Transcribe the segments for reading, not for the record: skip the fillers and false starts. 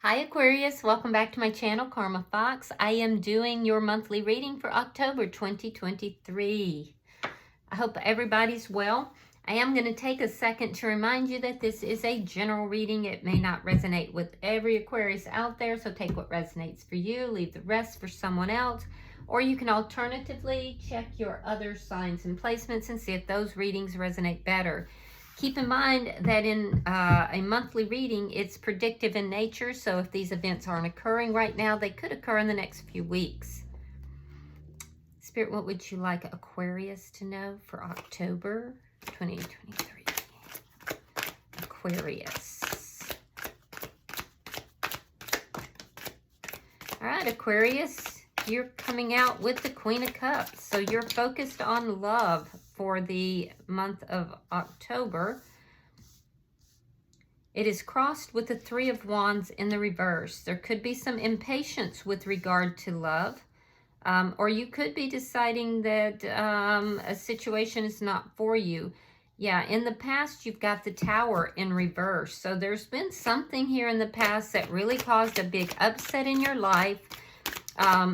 Hi Aquarius, welcome back to my channel, Karma Fox. I am doing your monthly reading for October 2023. I hope everybody's well. I am going to take a second to remind you that this is a general reading. It may not resonate with every Aquarius out there, so take what resonates for you, leave the rest for someone else. Or you can alternatively check your other signs and placements and see if those readings resonate better. Keep in mind that in a monthly reading, it's predictive in nature, so if these events aren't occurring right now, they could occur in the next few weeks. Spirit, what would you like Aquarius to know for October 2023? Aquarius. All right, Aquarius, you're coming out with the Queen of Cups, so you're focused on love for the month of October. It is crossed with the Three of Wands in the reverse. There could be some impatience with regard to love, or you could be deciding that a situation is not for you. Yeah, in the past, you've got the Tower in reverse. So there's been something here in the past that really caused a big upset in your life.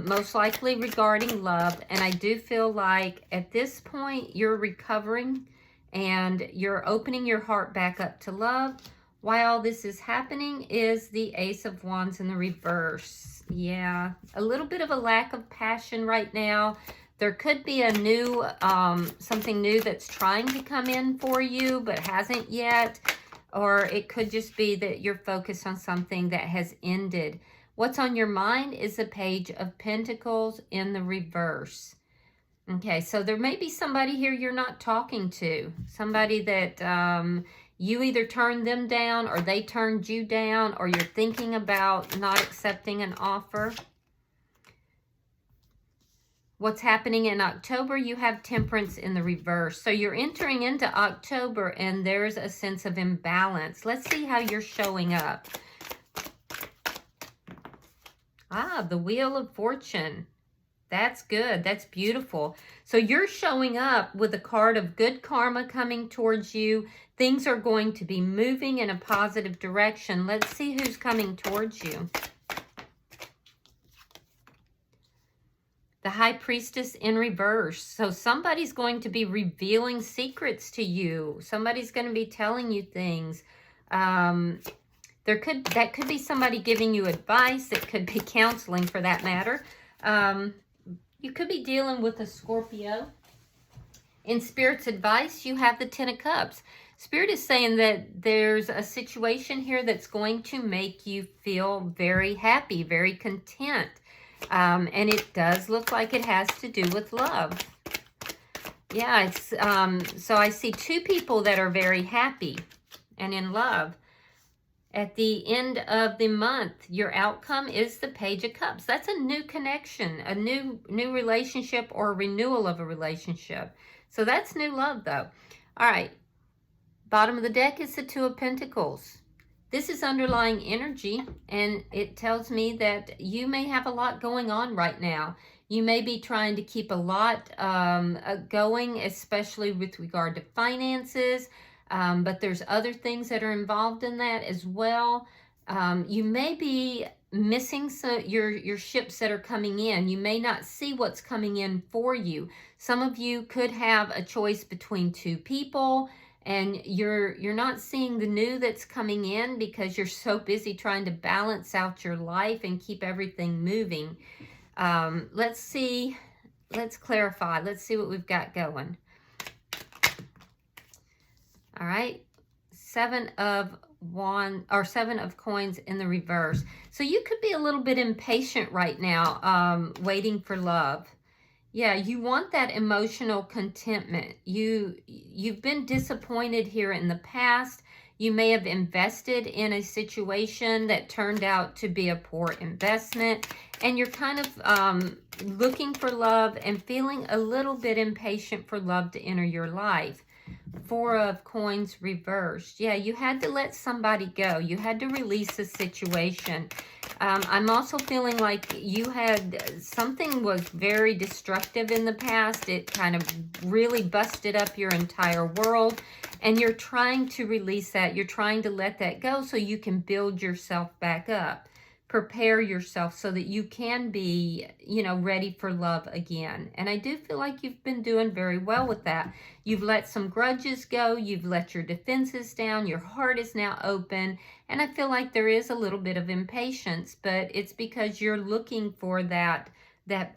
Most likely regarding love, and I do feel like at this point you're recovering and you're opening your heart back up to love. Why all this is happening is the Ace of Wands in the reverse. Yeah, a little bit of a lack of passion right now. There could be a new, something new that's trying to come in for you but hasn't yet, or it could just be that you're focused on something that has ended. What's on your mind is the Page of Pentacles in the reverse. Okay, so there may be somebody here you're not talking to. Somebody that you either turned them down or they turned you down, or you're thinking about not accepting an offer. What's happening in October? You have Temperance in the reverse. So you're entering into October and there's a sense of imbalance. Let's see how you're showing up. The Wheel of Fortune. That's good. That's beautiful. So you're showing up with a card of good karma coming towards you. Things are going to be moving in a positive direction. Let's see who's coming towards you. The High Priestess in reverse. So somebody's going to be revealing secrets to you. Somebody's going to be telling you things. That could be somebody giving you advice. It could be counseling for that matter. You could be dealing with a Scorpio. In Spirit's advice, you have the Ten of Cups. Spirit is saying that there's a situation here that's going to make you feel very happy, very content. And it does look like it has to do with love. Yeah, it's so I see two people that are very happy and in love. At the end of the month, your outcome is the Page of Cups. That's a new connection, a new relationship, or a renewal of a relationship. So that's new love, though. All right. Bottom of the deck is the Two of Pentacles. This is underlying energy, and it tells me that you may have a lot going on right now. You may be trying to keep a lot going, especially with regard to finances. But there's other things that are involved in that as well. You may be missing your ships that are coming in. You may not see what's coming in for you. Some of you could have a choice between two people, and you're not seeing the new that's coming in because you're so busy trying to balance out your life and keep everything moving. Let's see. Let's clarify. Let's see what we've got going. All right, Seven of Coins in the reverse. So you could be a little bit impatient right now, waiting for love. Yeah, you want that emotional contentment. You've been disappointed here in the past. You may have invested in a situation that turned out to be a poor investment, and you're kind of looking for love and feeling a little bit impatient for love to enter your life. Four of Coins reversed. Yeah, you had to let somebody go. You had to release a situation. I'm also feeling like you had something was very destructive in the past. It kind of really busted up your entire world. And you're trying to release that. You're trying to let that go so you can build yourself back up. Prepare yourself so that you can be, you know, ready for love again. And I do feel like you've been doing very well with that. You've let some grudges go. You've let your defenses down. Your heart is now open. And I feel like there is a little bit of impatience, but it's because you're looking for that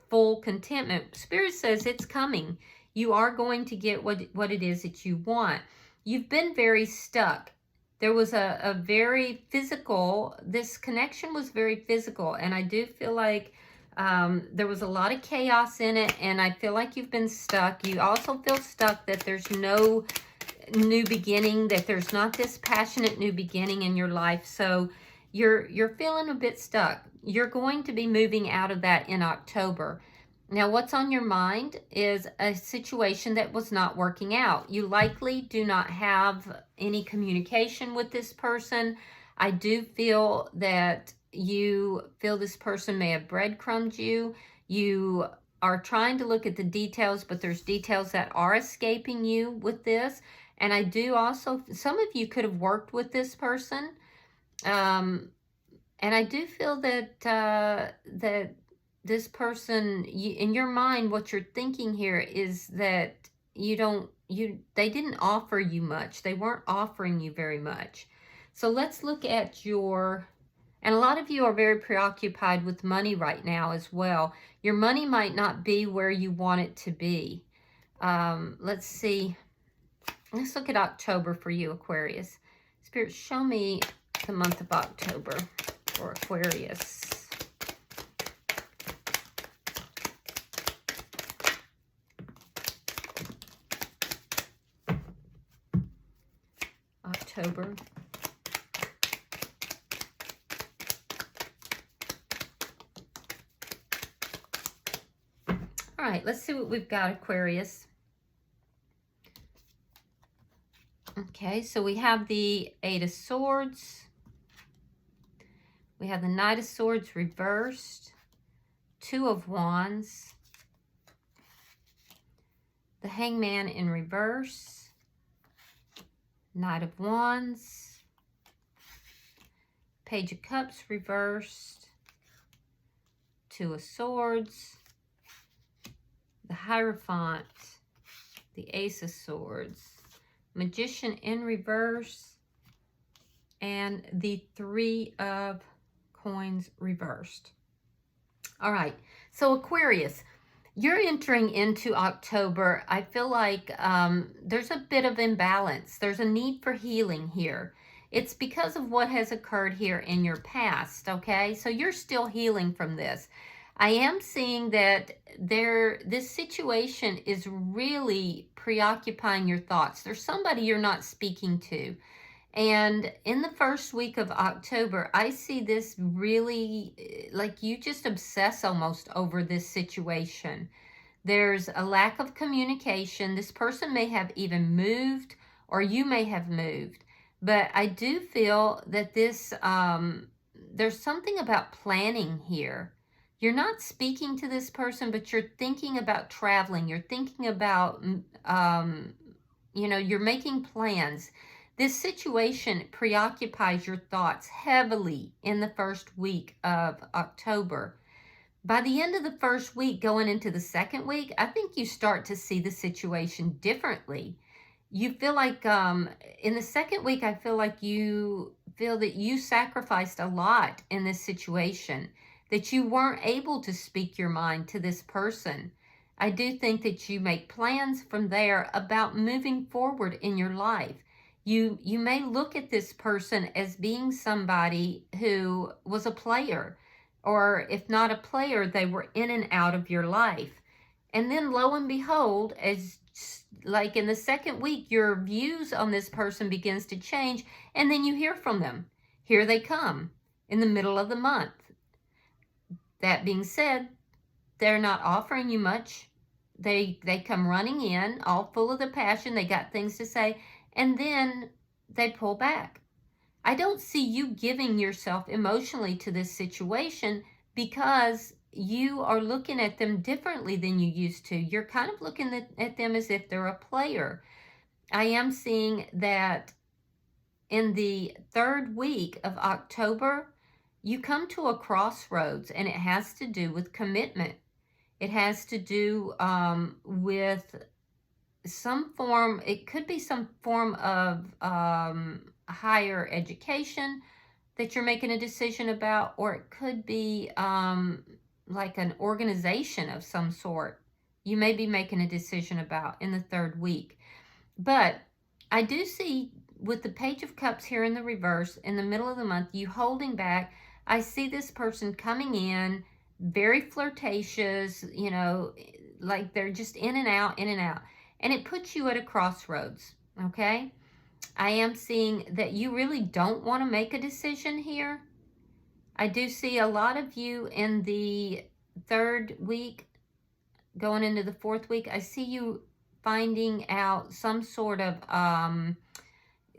full contentment. Spirit says it's coming. You are going to get what it is that you want. You've been very stuck. There was a very physical, this connection was very physical, and I do feel like there was a lot of chaos in it, and I feel like you've been stuck. You also feel stuck that there's no new beginning, that there's not this passionate new beginning in your life, so you're feeling a bit stuck. You're going to be moving out of that in October. Now, what's on your mind is a situation that was not working out. You likely do not have any communication with this person. I do feel that you feel this person may have breadcrumbed you. You are trying to look at the details, but there's details that are escaping you with this. And I do also, some of you could have worked with this person. And I do feel that this person, in your mind, what you're thinking here is that they didn't offer you much. They weren't offering you very much. So let's look at and a lot of you are very preoccupied with money right now as well. Your money might not be where you want it to be. Let's see. Let's look at October for you, Aquarius. Spirit, show me the month of October for Aquarius. October. All right, let's see what we've got, Aquarius. Okay, so we have the Eight of Swords. We have the Knight of Swords reversed. Two of Wands. The Hangman in reverse. Knight of Wands, Page of Cups reversed, Two of Swords, the Hierophant, the Ace of Swords, Magician in reverse, and the Three of Coins reversed. All right, so Aquarius, you're entering into October. I feel like there's a bit of imbalance. There's a need for healing here. It's because of what has occurred here in your past, okay? So you're still healing from this. I am seeing that this situation is really preoccupying your thoughts. There's somebody you're not speaking to. And in the first week of October, I see this really, like you just obsess almost over this situation. There's a lack of communication. This person may have even moved, or you may have moved. But I do feel that this, there's something about planning here. You're not speaking to this person, but you're thinking about traveling. You're thinking about, you're making plans. This situation preoccupies your thoughts heavily in the first week of October. By the end of the first week, going into the second week, I think you start to see the situation differently. You feel like in the second week, I feel like you feel that you sacrificed a lot in this situation, that you weren't able to speak your mind to this person. I do think that you make plans from there about moving forward in your life. You may look at this person as being somebody who was a player, or if not a player, they were in and out of your life. And then lo and behold, as like in the second week, your views on this person begins to change, and then you hear from them. Here they come in the middle of the month. That being said, they're not offering you much. They come running in, all full of the passion. They got things to say. And then they pull back. I don't see you giving yourself emotionally to this situation because you are looking at them differently than you used to. You're kind of looking at them as if they're a player. I am seeing that in the 3rd week of October, you come to a crossroads, and it has to do with commitment. It has to do with some form, it could be some form of higher education that you're making a decision about, or it could be like an organization of some sort you may be making a decision about in the 3rd week. But I do see with the Page of Cups here in the reverse, in the middle of the month, you holding back. I see this person coming in, very flirtatious, you know, like they're just in and out, in and out. And it puts you at a crossroads, okay? I am seeing that you really don't want to make a decision here. I do see a lot of you in the 3rd week, going into the 4th week. I see you finding out some sort of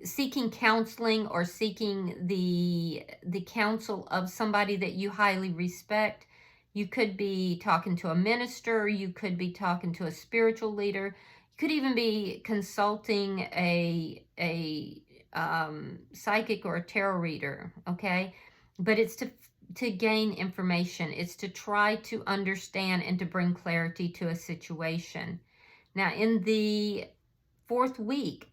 seeking counseling, or seeking the counsel of somebody that you highly respect. You could be talking to a minister. You could be talking to a spiritual leader. You could even be consulting a psychic or a tarot reader, okay? But it's to gain information. It's to try to understand and to bring clarity to a situation. Now, in the 4th week,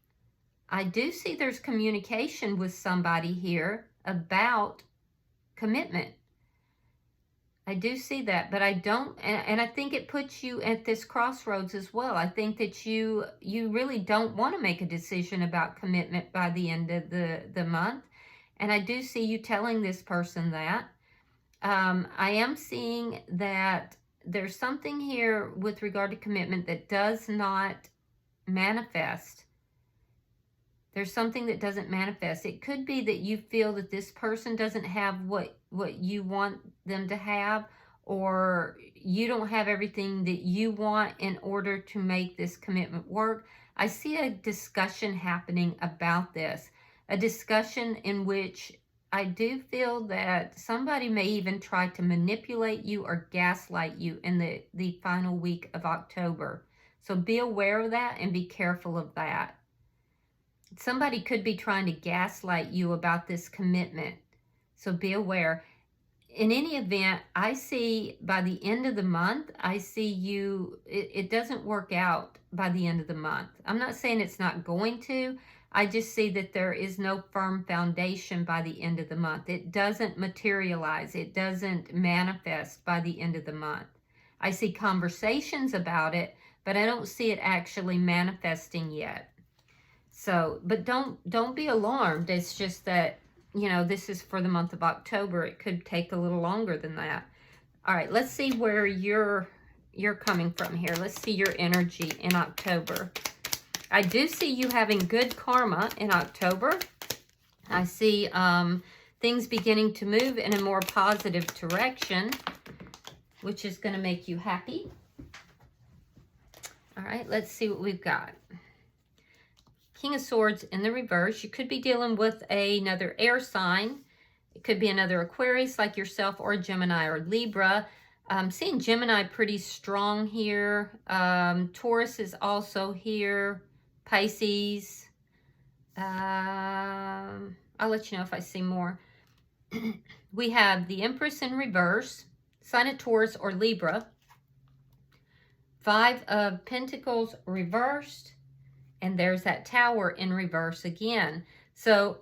I do see there's communication with somebody here about commitment. I do see that, but I don't, and I think it puts you at this crossroads as well. I think that you really don't want to make a decision about commitment by the end of the month. And I do see you telling this person that. I am seeing that there's something here with regard to commitment that does not manifest. There's something that doesn't manifest. It could be that you feel that this person doesn't have what you want them to have, or you don't have everything that you want in order to make this commitment work. I see a discussion happening about this, a discussion in which I do feel that somebody may even try to manipulate you or gaslight you in the final week of October. So be aware of that and be careful of that. Somebody could be trying to gaslight you about this commitment. So be aware. In any event, I see by the end of the month, I see you, it doesn't work out by the end of the month. I'm not saying it's not going to. I just see that there is no firm foundation by the end of the month. It doesn't materialize. It doesn't manifest by the end of the month. I see conversations about it, but I don't see it actually manifesting yet. So, but don't be alarmed. It's just that, you know, this is for the month of October. It could take a little longer than that. All right, let's see where you're coming from here. Let's see your energy in October. I do see you having good karma in October. I see things beginning to move in a more positive direction, which is going to make you happy. All right, let's see what we've got. King of Swords in the reverse. You could be dealing with another air sign. It could be another Aquarius like yourself, or Gemini or Libra. I'm seeing Gemini pretty strong here. Taurus is also here. Pisces. I'll let you know if I see more. We have the Empress in reverse, sign of Taurus or Libra. 5 of Pentacles reversed. And there's that Tower in reverse again. So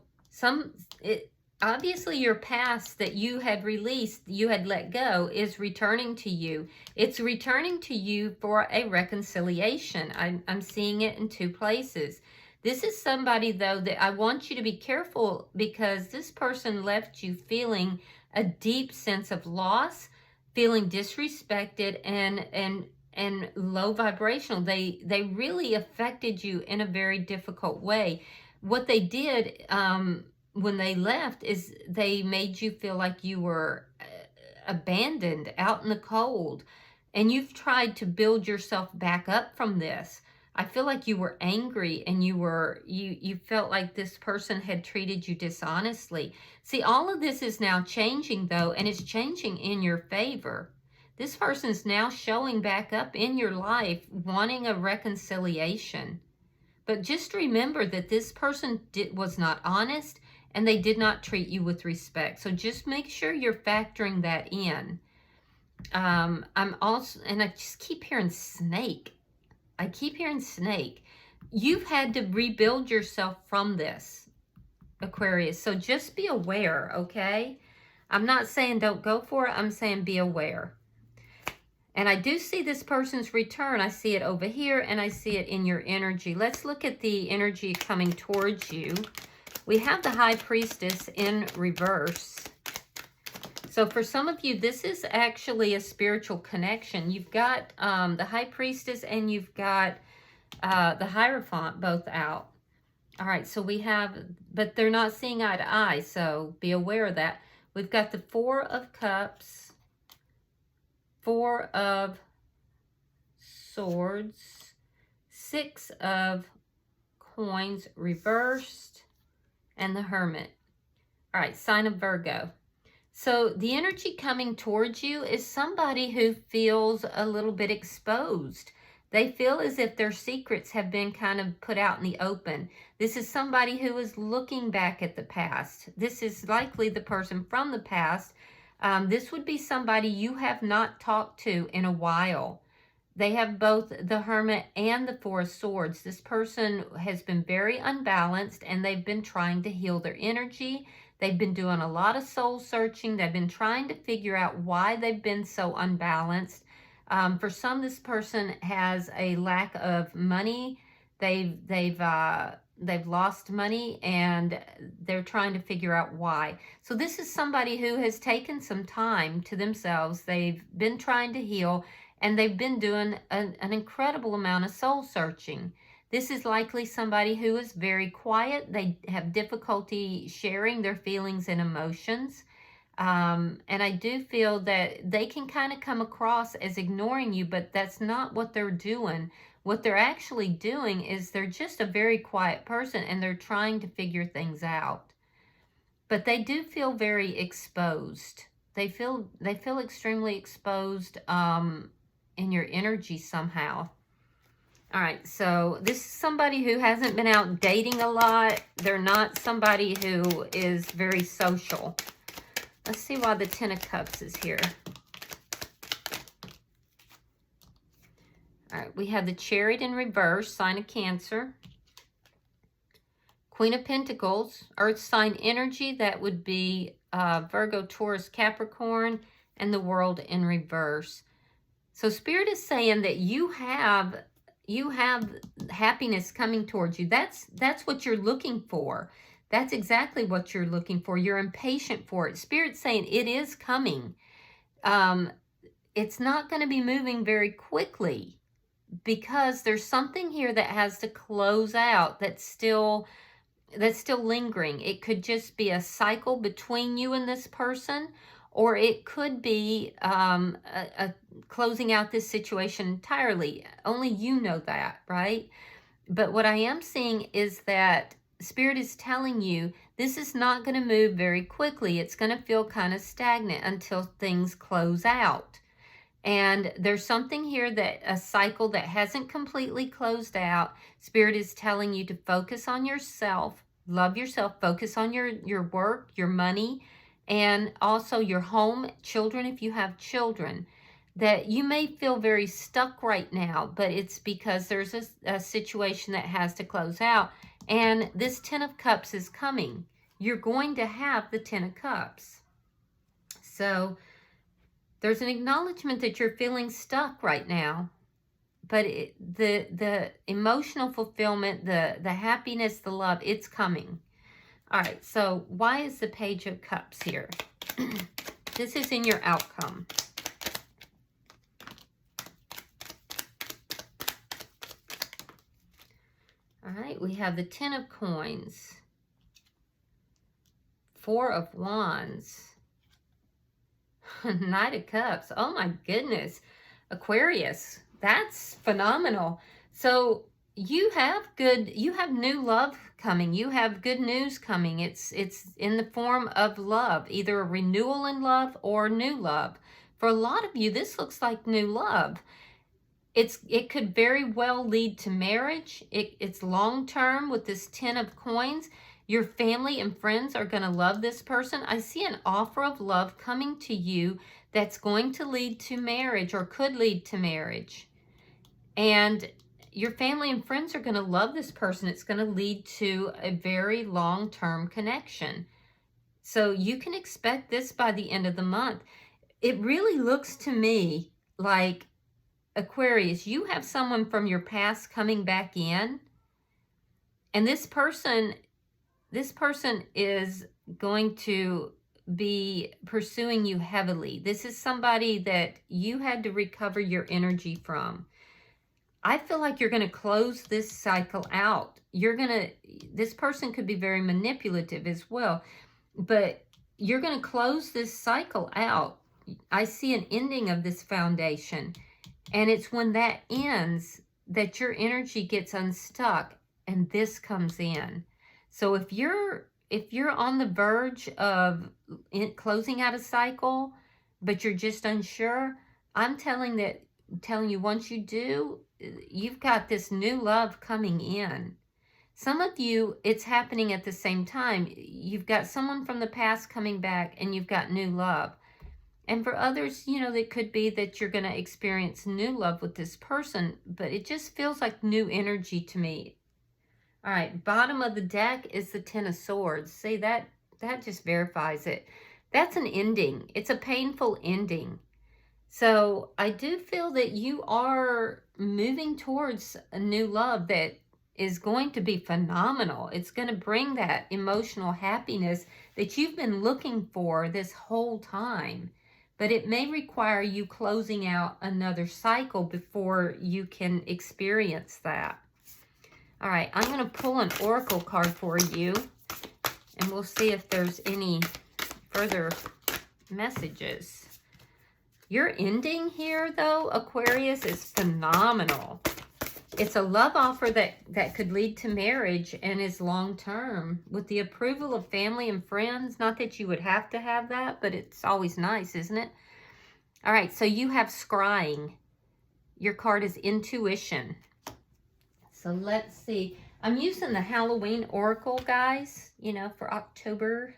obviously your past that you had released, you had let go, is returning to you. It's returning to you for a reconciliation. I'm seeing it in 2 places. This is somebody, though, that I want you to be careful, because this person left you feeling a deep sense of loss, feeling disrespected and low vibrational. They really affected you in a very difficult way. What they did when they left is they made you feel like you were abandoned out in the cold, and you've tried to build yourself back up from this. I feel like you were angry, and you felt like this person had treated you dishonestly. See, all of this is now changing, though, and it's changing in your favor. This person's now showing back up in your life, wanting a reconciliation. But just remember that this person was not honest, and they did not treat you with respect. So just make sure you're factoring that in. I'm also, and I just keep hearing snake. I keep hearing snake. You've had to rebuild yourself from this, Aquarius. So just be aware, okay? I'm not saying don't go for it. I'm saying be aware. And I do see this person's return. I see it over here, and I see it in your energy. Let's look at the energy coming towards you. We have the High Priestess in reverse. So for some of you, this is actually a spiritual connection. You've got the High Priestess and you've got the Hierophant both out. All right, so we have, but they're not seeing eye to eye, so be aware of that. We've got the Four of Cups, Four of Swords, Six of Coins reversed, and the Hermit. All right, sign of Virgo. So the energy coming towards you is somebody who feels a little bit exposed. They feel as if their secrets have been kind of put out in the open. This is somebody who is looking back at the past. This is likely the person from the past. This would be somebody you have not talked to in a while. They have both the Hermit and the Four of Swords. This person has been very unbalanced, and they've been trying to heal their energy. They've been doing a lot of soul searching. They've been trying to figure out why they've been so unbalanced. For some, this person has a lack of money. They've lost money, and they're trying to figure out why. So this is somebody who has taken some time to themselves. They've been trying to heal, and they've been doing an incredible amount of soul searching. This is likely somebody who is very quiet. They have difficulty sharing their feelings and emotions. And I do feel that they can kind of come across as ignoring you, but that's not what they're doing. What they're actually doing is they're just a very quiet person, and they're trying to figure things out. But they do feel very exposed. They feel extremely exposed in your energy somehow. All right, so this is somebody who hasn't been out dating a lot. They're not somebody who is very social. Let's see why the Ten of Cups is here. All right, we have the Chariot in reverse, sign of Cancer. Queen of Pentacles, Earth sign energy. That would be Virgo, Taurus, Capricorn, and the World in reverse. So Spirit is saying that you have happiness coming towards you. That's what you're looking for. That's exactly what you're looking for. You're impatient for it. Spirit's saying it is coming. It's not going to be moving very quickly, because there's something here that has to close out that's still lingering. It could just be a cycle between you and this person, or it could be a closing out this situation entirely. Only you know that, right? But what I am seeing is that Spirit is telling you this is not going to move very quickly. It's going to feel kind of stagnant until things close out. And there's something here, that a cycle that hasn't completely closed out. Spirit is telling you to focus on yourself, love yourself, focus on your work, your money, and also your home, children if you have children. That you may feel very stuck right now, but it's because there's a situation that has to close out. And this Ten of Cups is coming. You're going to have the Ten of Cups. So there's an acknowledgement that you're feeling stuck right now. But the emotional fulfillment, the happiness, the love, it's coming. All right, so why is the Page of Cups here? This is in your outcome. All right, we have the Ten of Coins, Four of Wands, Knight of Cups. Oh my goodness, Aquarius, that's phenomenal. So you have new love coming. You have good news coming. It's in the form of love, either a renewal in love or new love. For a lot of you, this looks like new love. It could very well lead to marriage. It's long-term with this 10 of coins. Your family and friends are going to love this person. I see an offer of love coming to you that's going to lead to marriage or could lead to marriage. And your family and friends are going to love this person. It's going to lead to a very long-term connection. So you can expect this by the end of the month. It really looks to me like, Aquarius, you have someone from your past coming back in, and this person is going to be pursuing you heavily. This is somebody that you had to recover your energy from. I feel like you're going to close this cycle out. This person could be very manipulative as well, but you're going to close this cycle out. I see an ending of this foundation. And it's when that ends that your energy gets unstuck and this comes in. So if you're on the verge of closing out a cycle, but you're just unsure, I'm telling you once you do, you've got this new love coming in. Some of you, it's happening at the same time. You've got someone from the past coming back and you've got new love. And for others, it could be that you're going to experience new love with this person, but it just feels like new energy to me. All right, bottom of the deck is the 10 of Swords. See, that just verifies it. That's an ending. It's a painful ending. So I do feel that you are moving towards a new love that is going to be phenomenal. It's going to bring that emotional happiness that you've been looking for this whole time. But it may require you closing out another cycle before you can experience that. All right, I'm going to pull an oracle card for you, and we'll see if there's any further messages. Your ending here, though, Aquarius, is phenomenal. It's a love offer that could lead to marriage and is long-term with the approval of family and friends. Not that you would have to have that, but it's always nice, isn't it? All right, so you have scrying. Your card is intuition. So let's see. I'm using the Halloween Oracle, guys, for October.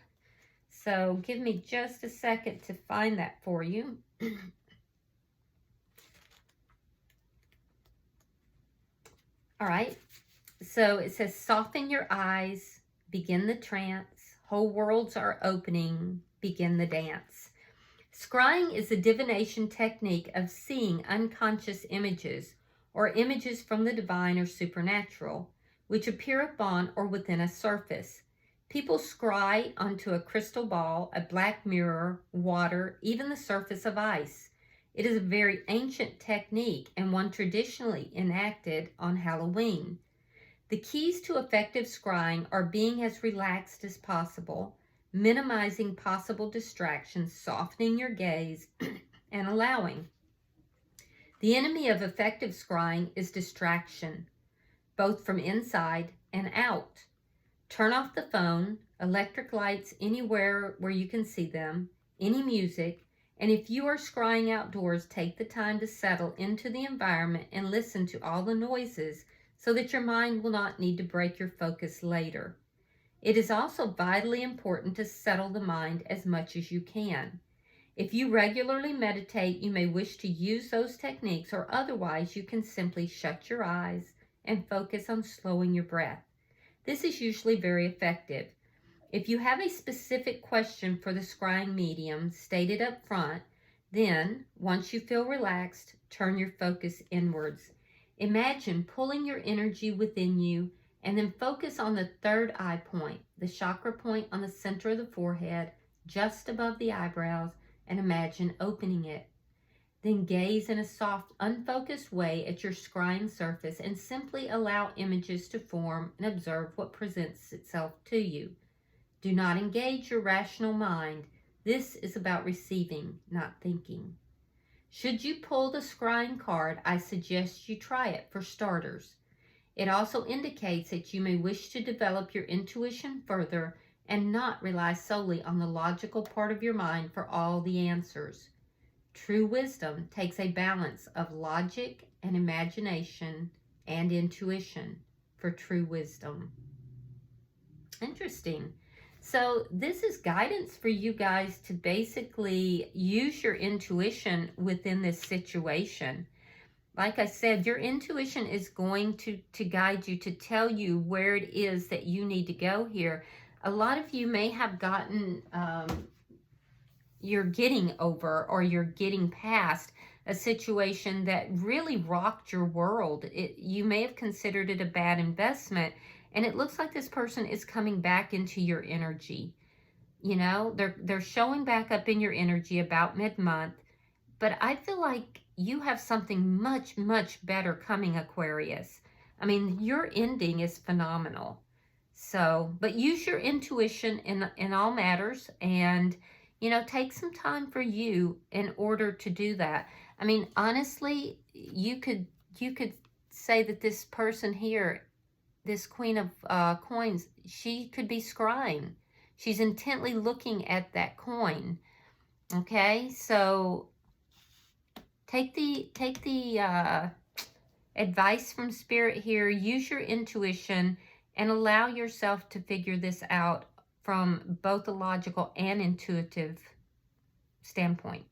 So give me just a second to find that for you. All right, so it says, soften your eyes, begin the trance, whole worlds are opening, begin the dance. Scrying is a divination technique of seeing unconscious images or images from the divine or supernatural, which appear upon or within a surface. People scry onto a crystal ball, a black mirror, water, even the surface of ice. It is a very ancient technique and one traditionally enacted on Halloween. The keys to effective scrying are being as relaxed as possible, minimizing possible distractions, softening your gaze, and allowing. The enemy of effective scrying is distraction, both from inside and out. Turn off the phone, electric lights anywhere where you can see them, any music, and if you are scrying outdoors, take the time to settle into the environment and listen to all the noises so that your mind will not need to break your focus later. It is also vitally important to settle the mind as much as you can. If you regularly meditate, you may wish to use those techniques, or otherwise you can simply shut your eyes and focus on slowing your breath. This is usually very effective. If you have a specific question for the scrying medium stated up front, then, once you feel relaxed, turn your focus inwards. Imagine pulling your energy within you and then focus on the third eye point, the chakra point on the center of the forehead, just above the eyebrows, and imagine opening it. Then gaze in a soft, unfocused way at your scrying surface and simply allow images to form and observe what presents itself to you. Do not engage your rational mind. This is about receiving, not thinking. Should you pull the scrying card, I suggest you try it for starters. It also indicates that you may wish to develop your intuition further and not rely solely on the logical part of your mind for all the answers. True wisdom takes a balance of logic and imagination and intuition for true wisdom. Interesting. So this is guidance for you guys to basically use your intuition within this situation. Like I said, your intuition is going to guide you, to tell you where it is that you need to go here. A lot of you may have gotten, you're getting over or you're getting past a situation that really rocked your world. You may have considered it a bad investment, and it looks like this person is coming back into your energy. You know, they're showing back up in your energy about mid-month, but I feel like you have something much, much better coming, Aquarius. I mean, your ending is phenomenal. So, but use your intuition in all matters, and, you know, take some time for you in order to do that. I mean, honestly, you could say that this person here, this Queen of Coins, she could be scrying. She's intently looking at that coin. Okay, so take the advice from Spirit here. Use your intuition and allow yourself to figure this out from both a logical and intuitive standpoint.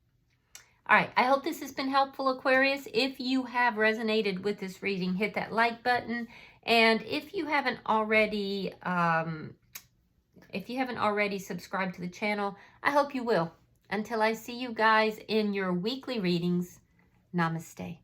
All right, I hope this has been helpful, Aquarius. If you have resonated with this reading, hit that like button. And if you haven't already subscribed to the channel, I hope you will. Until I see you guys in your weekly readings, namaste.